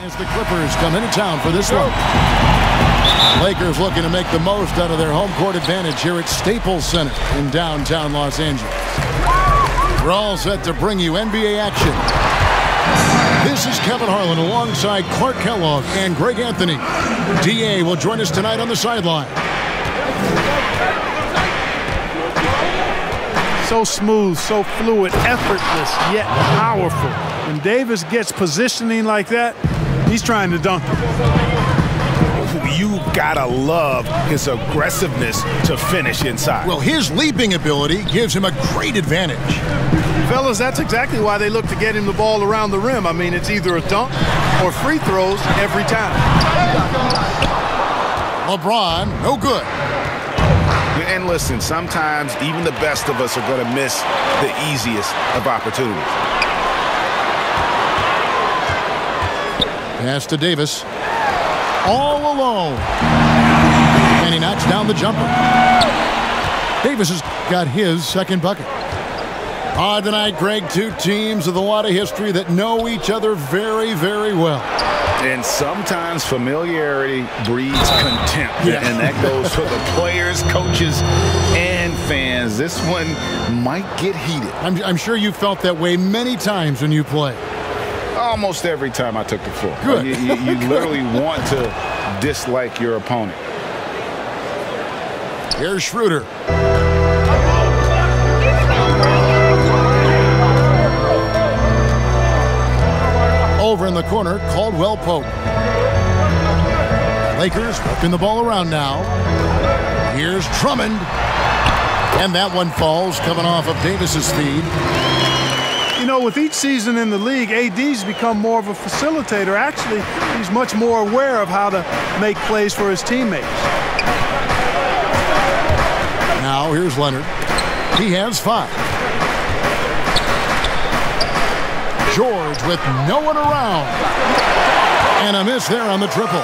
As the Clippers come into town for this one. Lakers looking to make the most out of their home court advantage here at Staples Center in downtown Los Angeles. We're all set to bring you NBA action. This is Kevin Harlan alongside Clark Kellogg and Greg Anthony. DA will join us tonight on the sideline. So smooth, so fluid, effortless, yet powerful. When Davis gets positioning like that, he's trying to dunk it. You gotta love his aggressiveness to finish inside. Well, his leaping ability gives him a great advantage. Fellas, that's exactly why they look to get him the ball around the rim. I mean, it's either a dunk or free throws every time. LeBron, no good. And listen, sometimes even the best of us are going to miss the easiest of opportunities. Pass to Davis. All alone. And he knocks down the jumper. Davis has got his second bucket. Tonight, Greg, two teams with a lot of history that know each other very, very well. And sometimes familiarity breeds contempt. Yeah. And that goes for the players, coaches, and fans. This one might get heated. I'm sure you felt that way many times when you play. Almost every time I took the floor. Good. You literally want to dislike your opponent. Here's Schroeder. Over in the corner, Caldwell Pope. Lakers working the ball around now. Here's Drummond. And that one falls, coming off of Davis's feed. You know, with each season in the league, AD's become more of a facilitator. Actually, he's much more aware of how to make plays for his teammates. Now, here's Leonard. He has 5. George with no one around. And a miss there on the triple.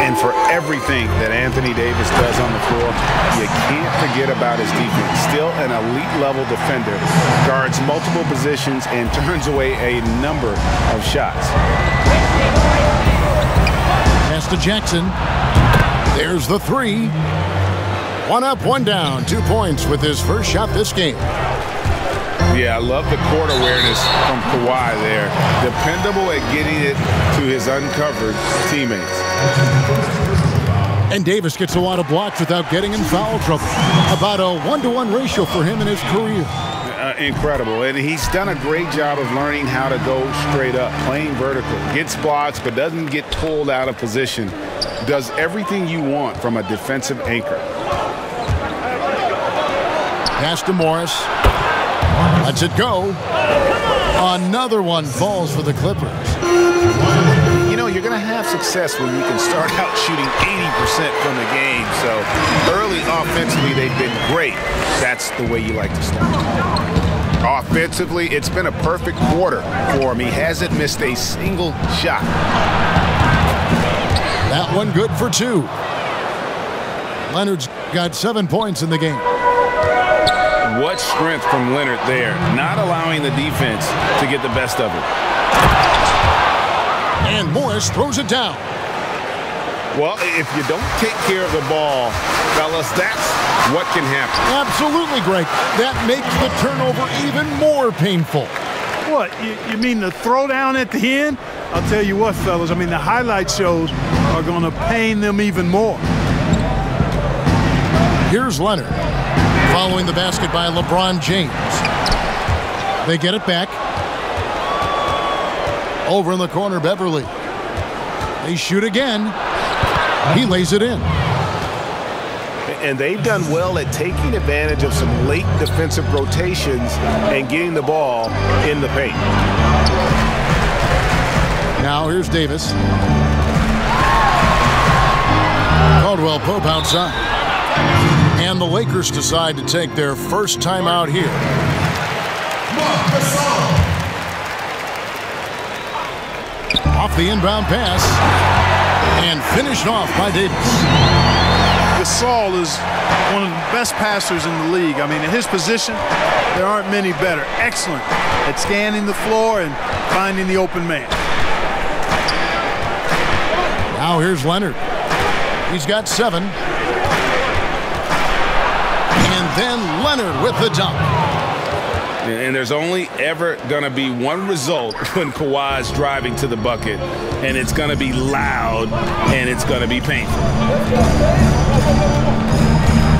And for everything that Anthony Davis does on the floor, you can't forget about his defense. Still an elite-level defender, guards multiple positions, and turns away a number of shots. Pass to Jackson. There's the 3. 1 up, 1 down. 2 points with his first shot this game. Yeah, I love the court awareness from Kawhi there. Dependable at getting it to his uncovered teammates. And Davis gets a lot of blocks without getting in foul trouble. About a 1-to-1 ratio for him in his career. Incredible. And he's done a great job of learning how to go straight up, playing vertical. Gets blocks, but doesn't get pulled out of position. Does everything you want from a defensive anchor. Pass to Morris. Lets it go. Another one falls for the Clippers. You know, you're going to have success when you can start out shooting 80% from the game. So early offensively, they've been great. That's the way you like to start. Offensively, it's been a perfect quarter for him. He hasn't missed a single shot. That one good for 2. Leonard's got 7 points in the game. What strength from Leonard there, not allowing the defense to get the best of it. And Morris throws it down. Well, if you don't take care of the ball, fellas, that's what can happen. Absolutely, Greg. That makes the turnover even more painful. What, you mean the throwdown at the end? I'll tell you what, fellas, I mean, the highlight shows are going to pain them even more. Here's Leonard. Following the basket by LeBron James. They get it back. Over in the corner, Beverly. They shoot again. He lays it in. And they've done well at taking advantage of some late defensive rotations and getting the ball in the paint. Now here's Davis. Caldwell Pope outside. And the Lakers decide to take their first time out here. Off the inbound pass. And finished off by Davis. Gasol is one of the best passers in the league. I mean, in his position, there aren't many better. Excellent at scanning the floor and finding the open man. Now here's Leonard. He's got 7. And then Leonard with the dunk. And there's only ever going to be one result when Kawhi's driving to the bucket, and it's going to be loud, and it's going to be painful.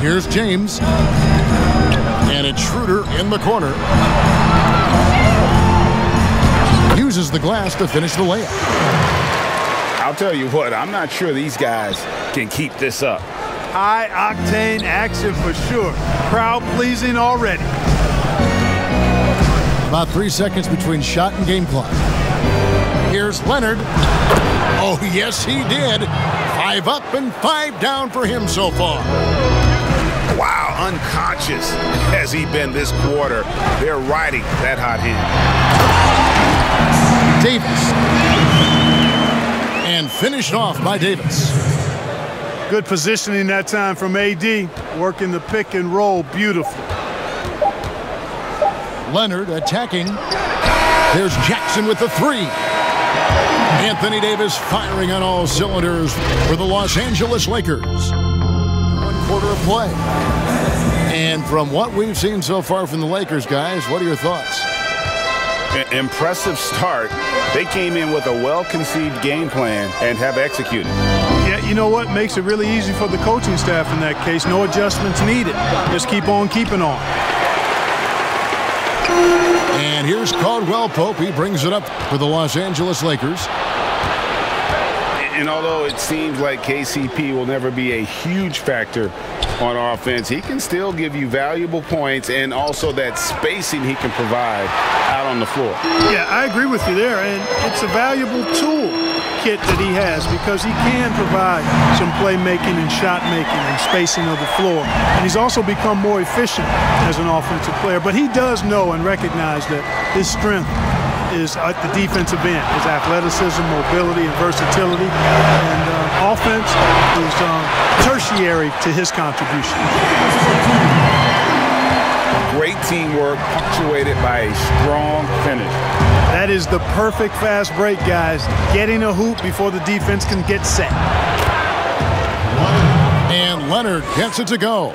Here's James. And it's Schroeder in the corner. Uses the glass to finish the layup. I'll tell you what, I'm not sure these guys can keep this up. High-octane action for sure. Crowd-pleasing already. About 3 seconds between shot and game clock. Here's Leonard. Oh, yes, he did. 5 up and 5 down for him so far. Wow, unconscious has he been this quarter. They're riding that hot hand. Davis. And finished off by Davis. Good positioning that time from AD. Working the pick and roll beautifully. Leonard attacking. There's Jackson with the 3. Anthony Davis firing on all cylinders for the Los Angeles Lakers. 1 quarter of play. And from what we've seen so far from the Lakers, guys, what are your thoughts? Impressive start. They came in with a well-conceived game plan and have executed. Yeah, you know what? Makes it really easy for the coaching staff in that case. No adjustments needed. Just keep on keeping on. And here's Caldwell Pope. He brings it up for the Los Angeles Lakers. And although it seems like KCP will never be a huge factor on offense, he can still give you valuable points and also that spacing he can provide out on the floor. Yeah, I agree with you there. And it's a valuable tool kit that he has because he can provide some playmaking and shot making and spacing of the floor. And he's also become more efficient as an offensive player. But he does know and recognize that his strength is at the defensive end. His athleticism, mobility, and versatility. And offense is tertiary to his contribution. Great teamwork punctuated by a strong finish. That is the perfect fast break, guys. Getting a hoop before the defense can get set. And Leonard gets it to go.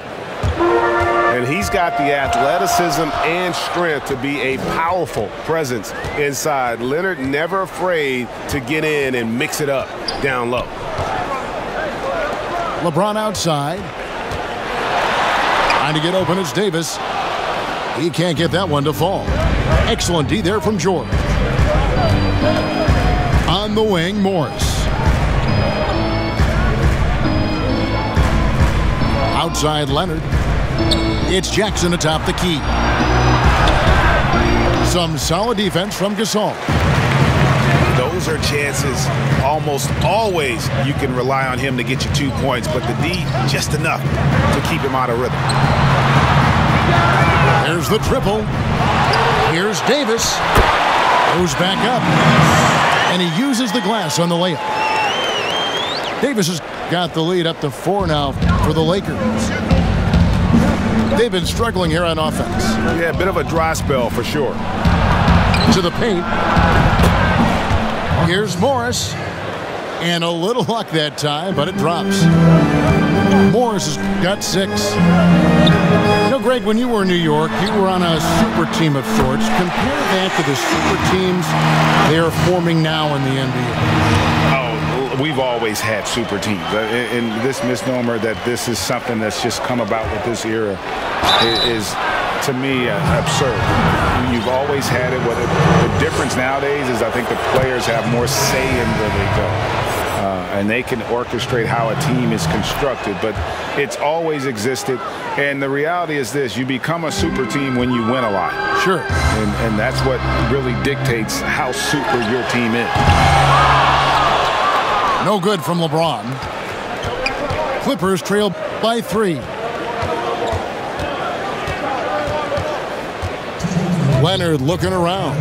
And he's got the athleticism and strength to be a powerful presence inside. Leonard never afraid to get in and mix it up down low. LeBron outside. Trying to get open, it's Davis. He can't get that one to fall. Excellent D there from George. On the wing, Morris. Outside Leonard. It's Jackson atop the key. Some solid defense from Gasol. Those are chances almost always you can rely on him to get you 2 points, but the D just enough to keep him out of rhythm. There's the triple. Here's Davis. Goes back up. And he uses the glass on the layup. Davis has got the lead up to 4 now for the Lakers. They've been struggling here on offense. Yeah, a bit of a dry spell for sure. To the paint. Here's Morris. And a little luck that time, but it drops. Morris has got 6. You know, Greg, when you were in New York, you were on a super team of sorts. Compare that to the super teams they are forming now in the NBA. Oh, we've always had super teams. And this misnomer that this is something that's just come about with this era is to me, absurd. You've always had it. What the difference nowadays is I think the players have more say in where they go. And they can orchestrate how a team is constructed, but it's always existed. And the reality is this, you become a super team when you win a lot. Sure. And that's what really dictates how super your team is. No good from LeBron. Clippers trail by 3. Leonard looking around.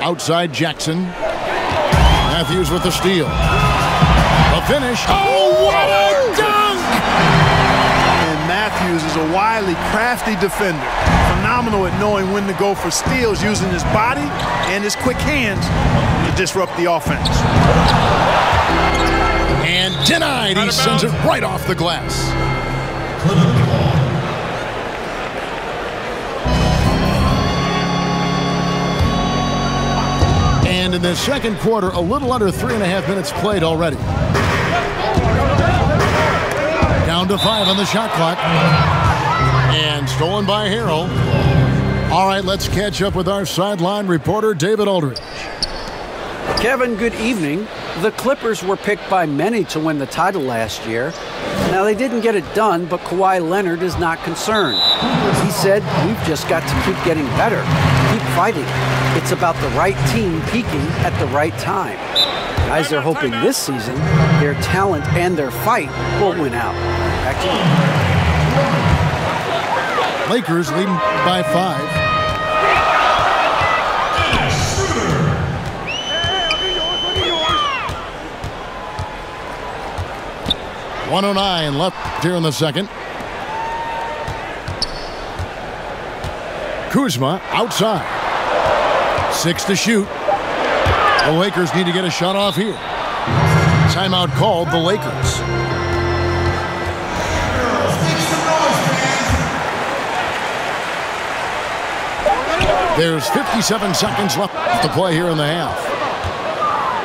Outside Jackson. Matthews with the steal. A finish. Oh, what a dunk! And Matthews is a wily, crafty defender. phenomenal at knowing when to go for steals, using his body and his quick hands to disrupt the offense. And denied. He sends it right off the glass. And in the second quarter, a little under 3.5 minutes played already. Down to 5 on the shot clock. And stolen by Harrell. All right, let's catch up with our sideline reporter, David Aldridge. Kevin, good evening. The Clippers were picked by many to win the title last year. Now, they didn't get it done, but Kawhi Leonard is not concerned. He said, "We've just got to keep getting better, keep fighting. It's about the right team peaking at the right time." Guys are hoping this season their talent and their fight will win out. Back to you. Lakers leading by 5. .109 left here in the second. Kuzma outside. 6 to shoot. The Lakers need to get a shot off here. Timeout called the Lakers. There's 57 seconds left to play here in the half.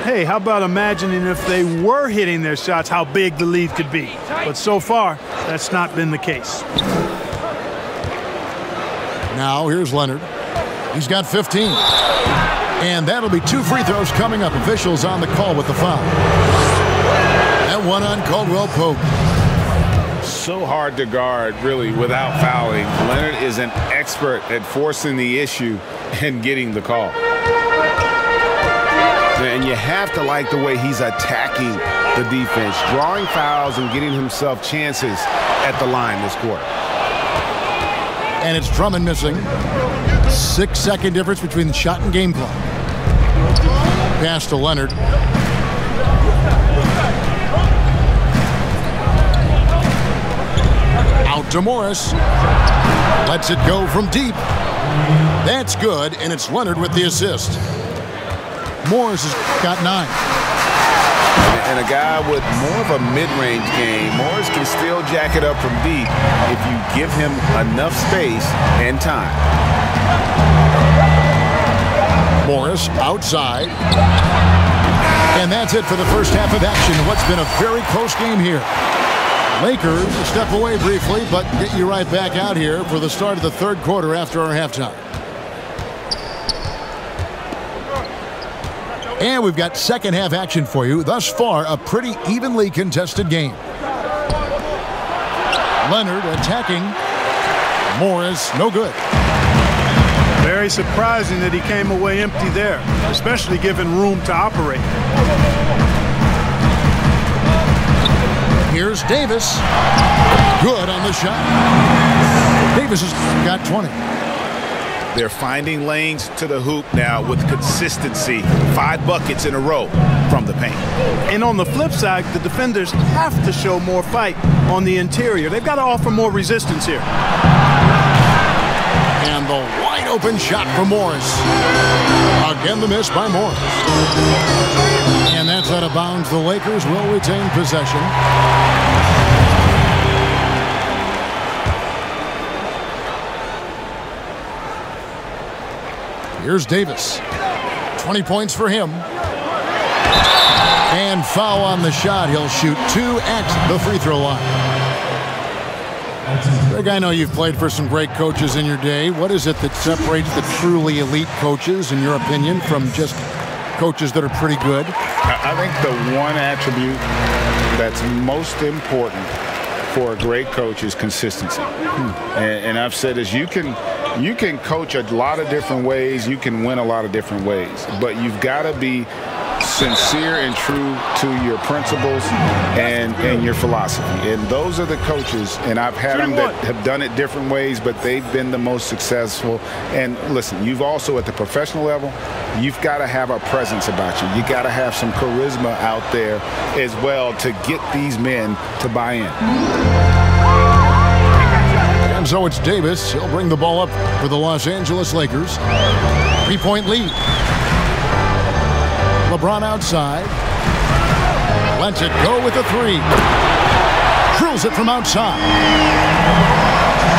Hey, how about imagining if they were hitting their shots, how big the lead could be? But so far, that's not been the case. Now here's Leonard. He's got 15. And that'll be 2 free throws coming up. Officials on the call with the foul. That one on Caldwell Pope. So hard to guard, really, without fouling. Leonard is an expert at forcing the issue and getting the call. And you have to like the way he's attacking the defense, drawing fouls and getting himself chances at the line this quarter. And it's Drummond missing. 6-second difference between the shot and game clock. Pass to Leonard. Out to Morris. Lets it go from deep. That's good, and it's Leonard with the assist. Morris has got 9. And a guy with more of a mid-range game, Morris can still jack it up from deep if you give him enough space and time. Morris outside. And that's it for the first half of action. What's been a very close game here. Lakers step away briefly, but get you right back out here for the start of the third quarter after our halftime. And we've got second half action for you. Thus far, a pretty evenly contested game. Leonard attacking. Morris, no good. Very surprising that he came away empty there, especially given room to operate. Here's Davis. Good on the shot. Davis has got 20. They're finding lanes to the hoop now with consistency. 5 buckets in a row from the paint. And on the flip side, the defenders have to show more fight on the interior. They've got to offer more resistance here. And the wide open shot from Morris. Again, the miss by Morris. And that's out of bounds. The Lakers will retain possession. Here's Davis. 20 points for him. And foul on the shot. He'll shoot 2 at the free throw line. Greg, I know you've played for some great coaches in your day. What is it that separates the truly elite coaches, in your opinion, from just coaches that are pretty good? I think the one attribute that's most important for a great coach is consistency. And I've said this, you can coach a lot of different ways, you can win a lot of different ways, but you've got to be sincere and true to your principles and your philosophy. And those are the coaches, and I've had them that have done it different ways, but they've been the most successful. And listen, you've also, at the professional level, you've got to have a presence about you. You got to have some charisma out there as well to get these men to buy in. And so it's Davis. He'll bring the ball up for the Los Angeles Lakers. 3-point lead. LeBron outside. Lets it go with a three. Drills it from outside.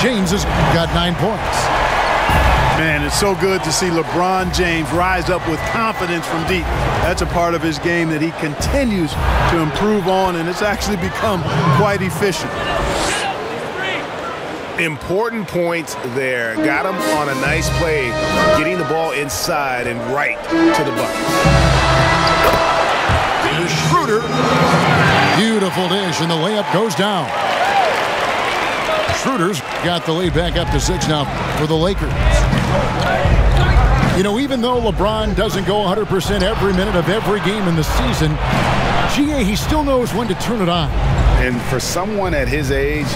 James has got 9 points. Man, it's so good to see LeBron James rise up with confidence from deep. That's a part of his game that he continues to improve on, and it's actually become quite efficient. Important points there. Got him on a nice play, getting the ball inside and right to the bucket. Here's Schroeder. Beautiful dish, and the layup goes down. Schroeder's got the lead back up to 6 now for the Lakers. You know, even though LeBron doesn't go 100% every minute of every game in the season, GA, he still knows when to turn it on. And for someone at his age,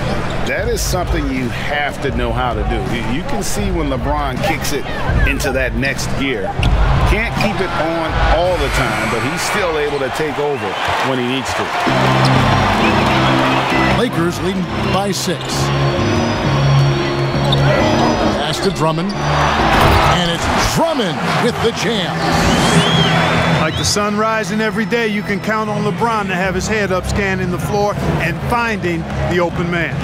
that is something you have to know how to do. You can see when LeBron kicks it into that next gear. Can't keep it on all the time, but he's still able to take over when he needs to. Lakers leading by 6. Pass to Drummond. And it's Drummond with the jam. Like the sun rising every day, you can count on LeBron to have his head up scanning the floor and finding the open man.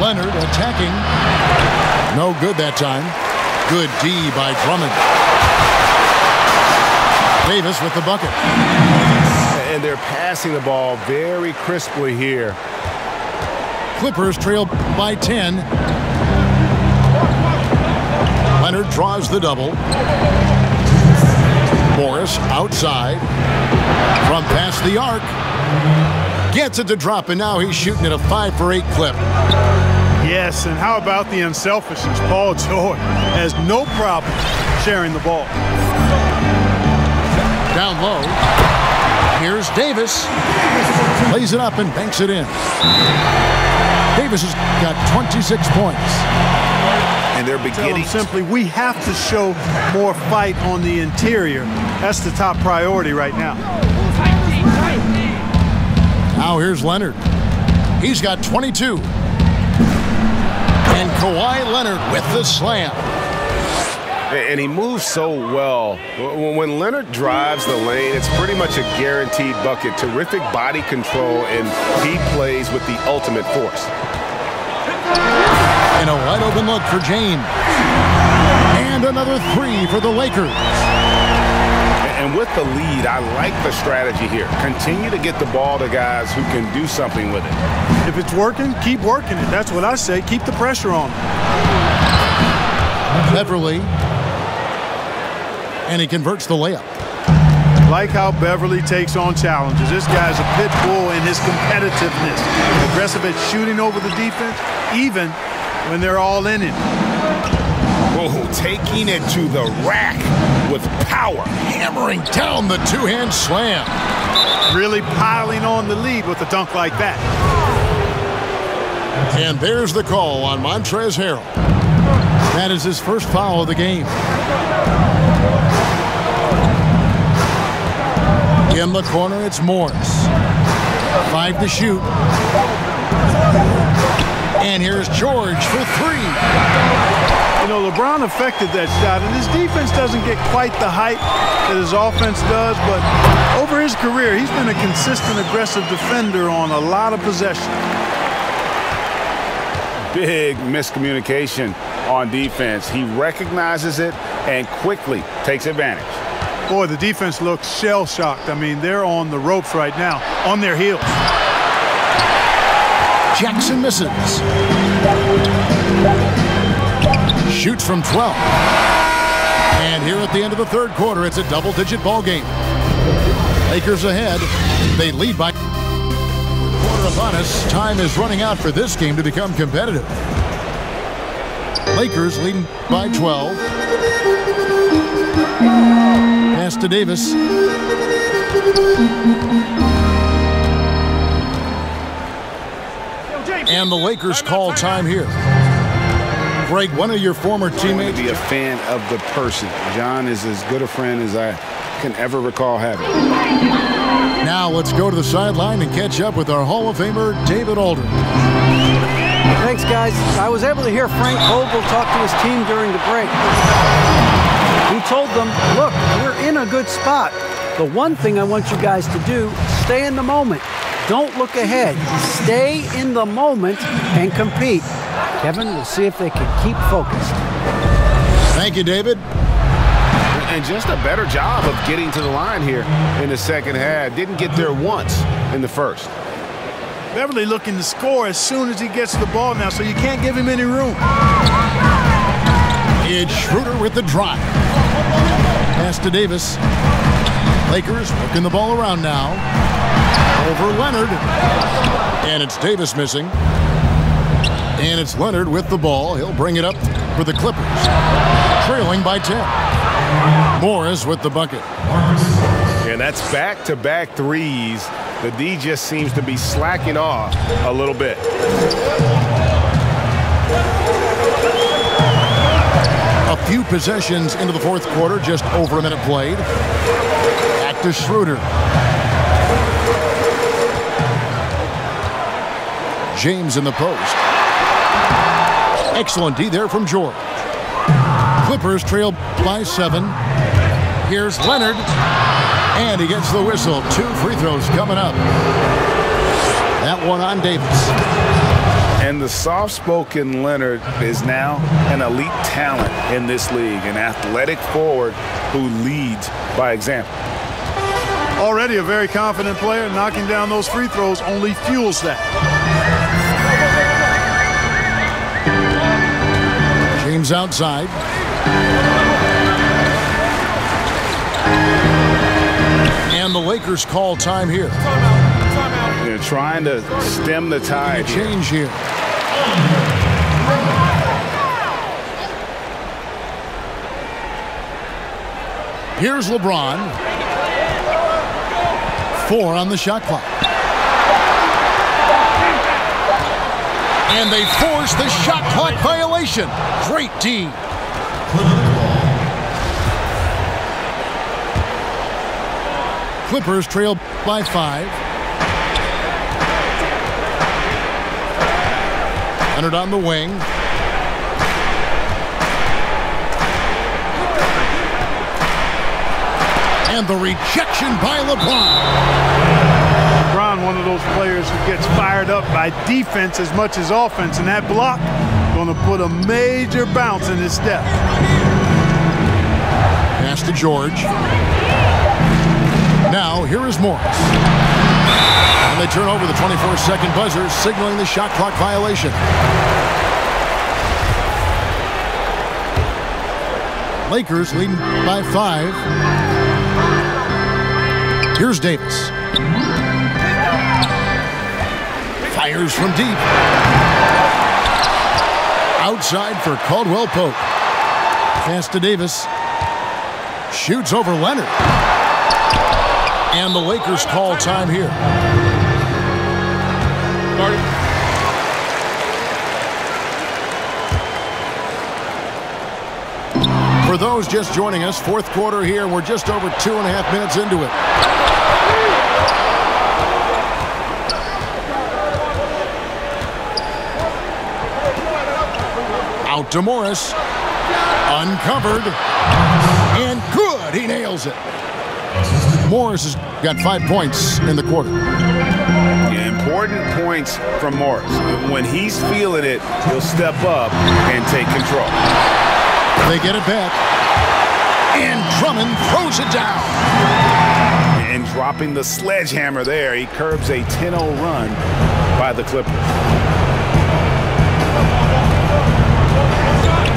Leonard attacking. No good that time. Good D by Drummond. Davis with the bucket. And they're passing the ball very crisply here. Clippers trail by 10. Leonard draws the double. Morris outside. From past the arc. Gets it to drop, and now he's shooting at a 5 for 8 clip. Yes, and how about the unselfishness? Paul George has no problem sharing the ball. Down low. Here's Davis. Lays it up and banks it in. Davis has got 26 points. And they're beginning. Tell them simply, we have to show more fight on the interior. That's the top priority right now. Now here's Leonard. He's got 22. And Kawhi Leonard with the slam. And he moves so well. When Leonard drives the lane, it's pretty much a guaranteed bucket. Terrific body control, and he plays with the ultimate force. And a wide open look for James. And another 3 for the Lakers. And with the lead, I like the strategy here. Continue to get the ball to guys who can do something with it. If it's working, keep working it. That's what I say. Keep the pressure on. Beverly. And he converts the layup. Like how Beverly takes on challenges. This guy's a pit bull in his competitiveness. Aggressive at shooting over the defense, even when they're all in it. Oh, taking it to the rack with power. Hammering down the two-hand slam. Really piling on the lead with a dunk like that. And there's the call on Montrezl Harrell. That is his first foul of the game. In the corner, it's Morris. 5 to shoot. And here's George for 3. You know, LeBron affected that shot, and his defense doesn't get quite the height that his offense does, but over his career, he's been a consistent, aggressive defender on a lot of possessions. Big miscommunication on defense. He recognizes it and quickly takes advantage. Boy, the defense looks shell-shocked. I mean, they're on the ropes right now, on their heels. Jackson misses. Shoots from 12. And here at the end of the third quarter, it's a double-digit ball game. Lakers ahead. They lead by quarter upon us. Time is running out for this game to become competitive. Lakers leading by 12. Pass to Davis. And the Lakers call time here. Greg, one of your former teammates. To be a fan of the person. John is as good a friend as I can ever recall having. Now let's go to the sideline and catch up with our Hall of Famer, David Aldridge. Thanks, guys. I was able to hear Frank Vogel talk to his team during the break. He told them, look, we're in a good spot. The one thing I want you guys to do, stay in the moment. Don't look ahead. Stay in the moment and compete. Kevin, we'll see if they can keep focused. Thank you, David. And just a better job of getting to the line here in the second half. Didn't get there once in the first. Beverly looking to score as soon as he gets the ball now, so you can't give him any room. It's Schroeder with the drive. Pass to Davis. Lakers working the ball around now. Over Leonard. And it's Davis missing. And it's Leonard with the ball. He'll bring it up for the Clippers. Trailing by 10. Morris with the bucket. And that's back-to-back threes. The D just seems to be slacking off a little bit. A few possessions into the fourth quarter, just over a minute played. Back to Schroeder. James in the post. Excellent D there from George. Clippers trail by 7. Here's Leonard. And he gets the whistle. 2 free throws coming up. That one on Davis. And the soft-spoken Leonard is now an elite talent in this league, an athletic forward who leads by example. Already a very confident player. Knocking down those free throws only fuels that. James outside. And the Lakers call time here. They're trying to stem the tide. Change here. Here's LeBron. 4 on the shot clock. And they force the shot clock violation. Great D. Clippers trail by 5. Leonard on the wing. And the rejection by LeBron. LeBron, one of those players who gets fired up by defense as much as offense, and that block going to put a major bounce in his step. Pass to George. Now, here is Morris. And they turn over the 24-second buzzer, signaling the shot clock violation. Lakers leading by 5. Here's Davis. Fires from deep. Outside for Caldwell Pope. Pass to Davis. Shoots over Leonard. And the Lakers call time here. For those just joining us, fourth quarter here. We're just over 2.5 minutes into it. Out to Morris. Uncovered. And good. He nails it. Morris has got 5 points in the quarter. Yeah, important points from Morris. When he's feeling it, he'll step up and take control. They get it back. And Drummond throws it down. And dropping the sledgehammer there, he curbs a 10-0 run by the Clippers.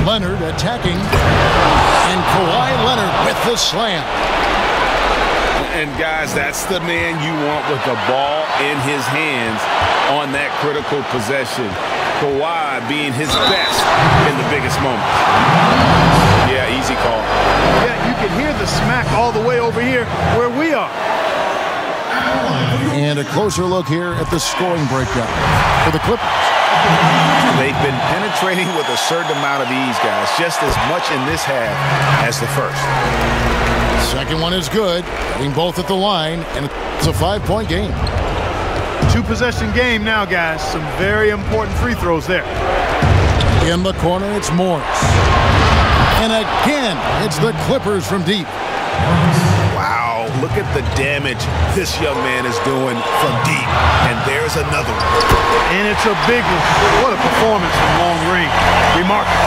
Leonard attacking. And Kawhi Leonard with the slam. And guys, that's the man you want with the ball in his hands on that critical possession. Kawhi being his best in the biggest moments. Yeah, easy call. Yeah, you can hear the smack all the way over here where we are. And a closer look here at the scoring breakdown for the Clippers. They've been penetrating with a certain amount of ease, guys, just as much in this half as the first. Second one is good. Hitting both at the line, and it's a 5-point game. Two-possession game now, guys. Some very important free throws there. In the corner, it's Morris. And again, it's the Clippers from deep. Wow, look at the damage this young man is doing from deep. And there's another one. And it's a big one. What a performance from long range. Remarkable.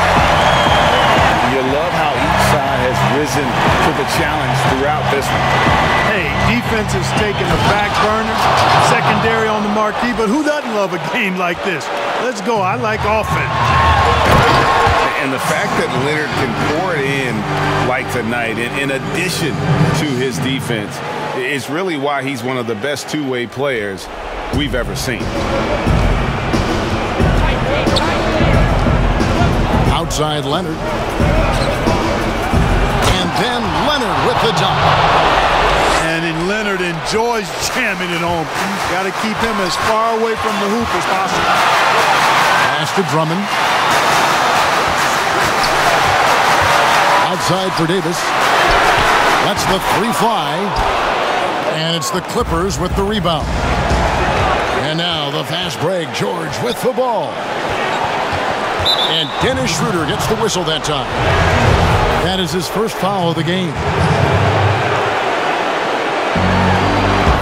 You love how each side has risen to the challenge throughout this one. Hey, defense has taken the back burner, secondary on the marquee, but who doesn't love a game like this? Let's go. I like offense. And the fact that Leonard can pour it in like tonight, in addition to his defense, is really why he's one of the best two-way players we've ever seen. Outside Leonard. And then Leonard with the dunk. And Leonard enjoys jamming it home. Got to keep him as far away from the hoop as possible. Pass to Drummond. Outside for Davis. That's the three fly. And it's the Clippers with the rebound. And now the fast break. George with the ball. And Dennis Schroeder gets the whistle that time. That is his first foul of the game.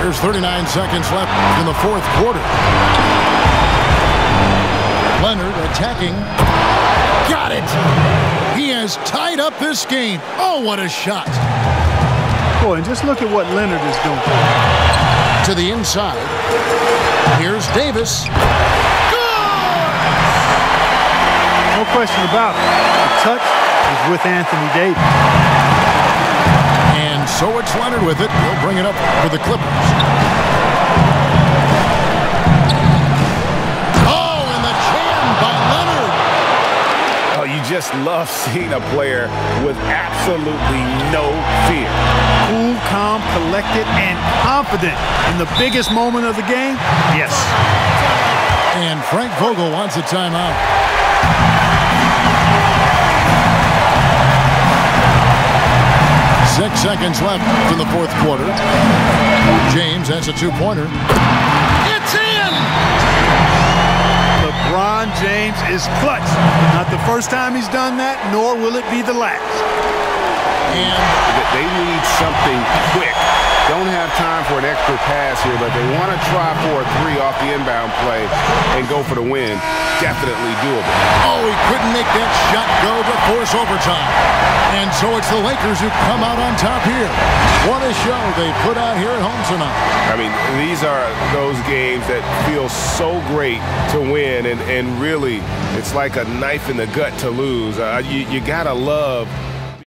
There's 39 seconds left in the fourth quarter. Leonard attacking. Got it! He has tied up this game. Oh, what a shot. Boy, and just look at what Leonard is doing. To the inside. Here's Davis. No question about it. The touch is with Anthony Davis. And so it's Leonard with it. He'll bring it up for the Clippers. Oh, and the jam by Leonard. Oh, you just love seeing a player with absolutely no fear. Cool, calm, collected, and confident in the biggest moment of the game. Yes. And Frank Vogel wants a timeout. 6 seconds left in the fourth quarter. James has a two-pointer. It's in! LeBron James is clutch. Not the first time he's done that, nor will it be the last. And they need something quick. Don't have time for an extra pass here, but they want to try for a three off the inbound play and go for the win. Definitely doable. Oh, he couldn't make that shot go to force overtime. And so it's the Lakers who come out on top here. What a show they put out here at home tonight. I mean, these are those games that feel so great to win, and really, it's like a knife in the gut to lose. You got to love